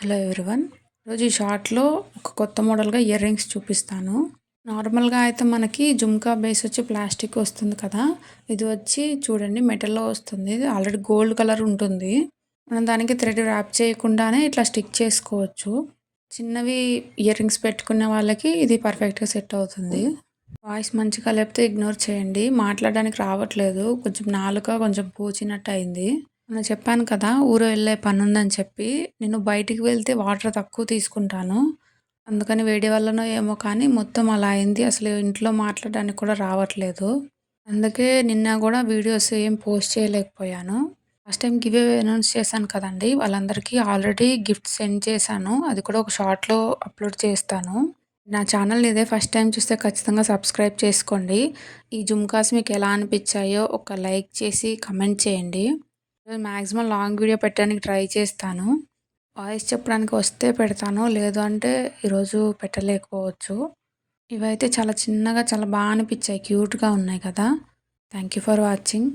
Hello everyone. ఈరోజు ఈ షార్ట్‌లో ఒక కొత్త మోడల్‌గా ఇయర్ రింగ్స్ చూపిస్తాను. నార్మల్‌గా అయితే మనకి జుమ్కా బేస్ వచ్చి ప్లాస్టిక్ వస్తుంది కదా! ఇది వచ్చి చూడండి మెటల్‌లో వస్తుంది. ఇది ఆల్రెడీ గోల్డ్ కలర్ ఉంటుంది. మనం దానికి థ్రెడ్ ర్యాప్ చేయకుండానే ఇట్లా స్టిక్ చేసుకోవచ్చు. చిన్నవి ఇయర్ రింగ్స్ పెట్టుకునే వాళ్ళకి ఇది పర్ఫెక్ట్‌గా సెట్ అవుతుంది. వాయిస్ మంచిగా లేకపోతే ఇగ్నోర్ చేయండి. మాట్లాడడానికి రావట్లేదు. కొంచెం నాలుక కొంచెం పూచినట్టు అయింది. మొన్న చెప్పాను కదా! ఊరు వెళ్ళే పనుందని చెప్పి. నేను బయటికి వెళ్తే వాటర్ తక్కువ తీసుకుంటాను. అందుకని వేడి వల్లనో ఏమో కానీ మొత్తం అలా అయింది. అసలు ఇంట్లో మాట్లాడడానికి కూడా రావట్లేదు. అందుకే నిన్న గూడా వీడియోస్ ఏం పోస్ట్ చేయలేకపోయాను. Last time give away announce చేశాను కదండీ! వాళ్ళందరికీ ఆల్రెడీ గిఫ్ట్స్ సెండ్ చేశాను. అది కూడా ఒక షార్ట్‌లో అప్‌లోడ్ చేస్తాను. నా ఛానల్‌ని ఇదే ఫస్ట్ టైమ్ చూస్తే ఖచ్చితంగా సబ్స్క్రైబ్ చేసుకోండి. ఈ జుమ్కాస్ మీకెలా అనిపిచ్చాయో ఒక లైక్ చేసి కమెంట్ చేయండి. మాక్సిమం లాంగ్ వీడియో పెట్టడానికి ట్రై చేస్తాను. వాయిస్ చెప్పడానికి వస్తే పెడతాను. లేదు అంటే ఈరోజు పెట్టలేకపోవచ్చు. ఇవైతే చాలా చిన్నగా చాలా అనిపిచ్చాయి. క్యూట్‌గా ఉన్నాయి కదా! Thank you for watching.